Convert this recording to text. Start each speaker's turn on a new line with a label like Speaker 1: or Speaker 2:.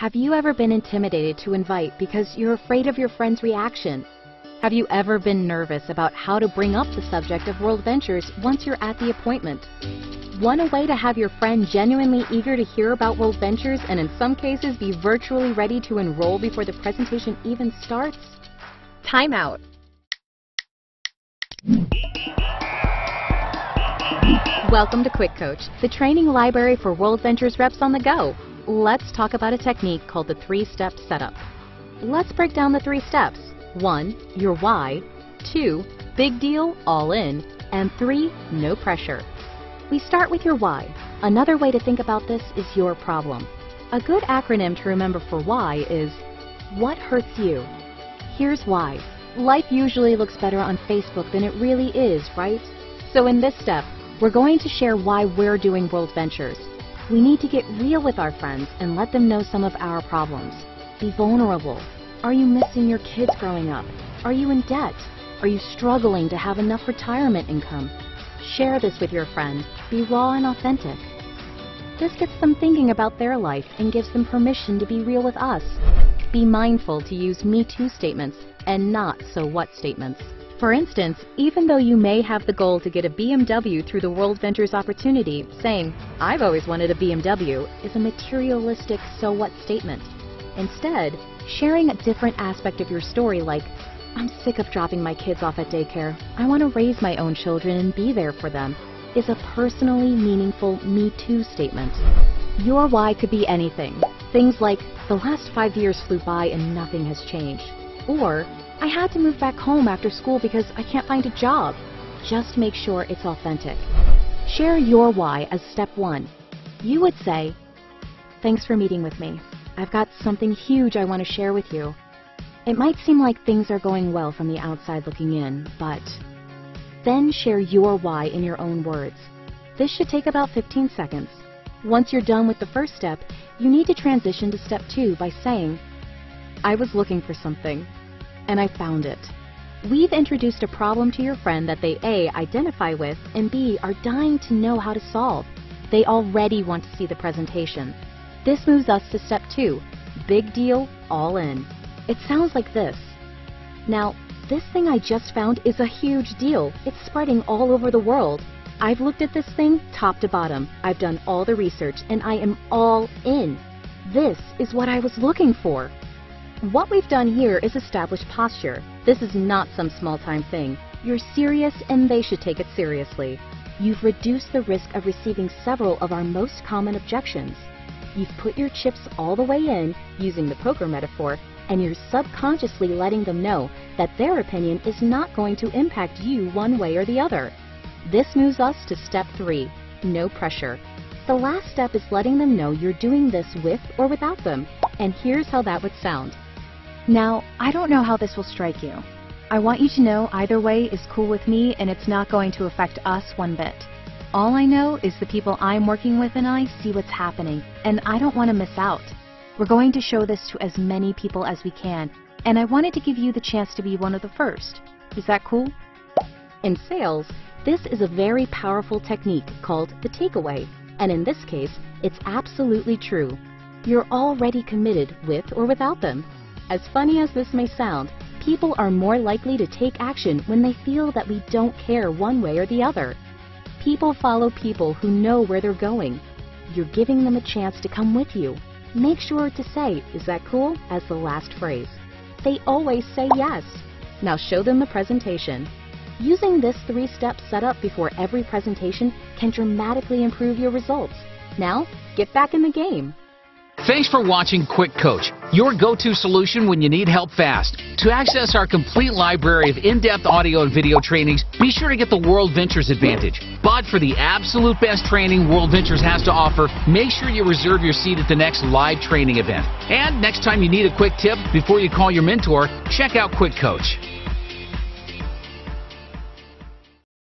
Speaker 1: Have you ever been intimidated to invite because you're afraid of your friend's reaction? Have you ever been nervous about how to bring up the subject of WorldVentures once you're at the appointment? Want a way to have your friend genuinely eager to hear about WorldVentures and in some cases be virtually ready to enroll before the presentation even starts? Time out. Welcome to QuickCoach, the training library for WorldVentures reps on the go. Let's talk about a technique called the three-step setup. Let's break down the 3 steps. 1. Your why. 2. Big deal, all in. And 3. No pressure. We start with your why. Another way to think about this is your problem. A good acronym to remember for why is, what hurts you? Here's why. Life usually looks better on Facebook than it really is, right? So in this step, we're going to share why we're doing WorldVentures. We need to get real with our friends and let them know some of our problems. Be vulnerable. Are you missing your kids growing up? Are you in debt? Are you struggling to have enough retirement income? Share this with your friend. Be raw and authentic. This gets them thinking about their life and gives them permission to be real with us. Be mindful to use Me Too statements and not so what statements. For instance, even though you may have the goal to get a BMW through the WorldVentures opportunity, saying, "I've always wanted a BMW," is a materialistic so what statement. Instead, sharing a different aspect of your story like, "I'm sick of dropping my kids off at daycare. I want to raise my own children and be there for them," is a personally meaningful Me Too statement. Your why could be anything. Things like, "The last 5 years flew by and nothing has changed." Or, "I had to move back home after school because I can't find a job." Just make sure it's authentic. Share your why as step 1. You would say, "Thanks for meeting with me. I've got something huge I want to share with you." It might seem like things are going well from the outside looking in, but then share your why in your own words. This should take about 15 seconds. Once you're done with the first step, you need to transition to step 2 by saying, "I was looking for something, and I found it." We've introduced a problem to your friend that they A, identify with, and B, are dying to know how to solve. They already want to see the presentation. This moves us to step 2, big deal, all in. It sounds like this. "Now, this thing I just found is a huge deal. It's spreading all over the world. I've looked at this thing top to bottom. I've done all the research, and I am all in. This is what I was looking for." What we've done here is establish posture. This is not some small-time thing. You're serious and they should take it seriously. You've reduced the risk of receiving several of our most common objections. You've put your chips all the way in, using the poker metaphor, and you're subconsciously letting them know that their opinion is not going to impact you one way or the other. This moves us to step 3, no pressure. The last step is letting them know you're doing this with or without them, and here's how that would sound. "Now, I don't know how this will strike you. I want you to know either way is cool with me and it's not going to affect us one bit. All I know is the people I'm working with and I see what's happening, and I don't want to miss out. We're going to show this to as many people as we can, and I wanted to give you the chance to be one of the first. Is that cool?" In sales, this is a very powerful technique called the takeaway, and in this case, it's absolutely true. You're already committed with or without them. As funny as this may sound, people are more likely to take action when they feel that we don't care one way or the other. People follow people who know where they're going. You're giving them a chance to come with you. Make sure to say, "Is that cool?" as the last phrase. They always say yes. Now show them the presentation. Using this 3-step setup before every presentation can dramatically improve your results. Now, get back in the game.
Speaker 2: Thanks for watching QuickCoach, your go-to solution when you need help fast. To access our complete library of in-depth audio and video trainings, be sure to get the WorldVentures Advantage. But for the absolute best training WorldVentures has to offer, make sure you reserve your seat at the next live training event. And next time you need a quick tip before you call your mentor, check out QuickCoach.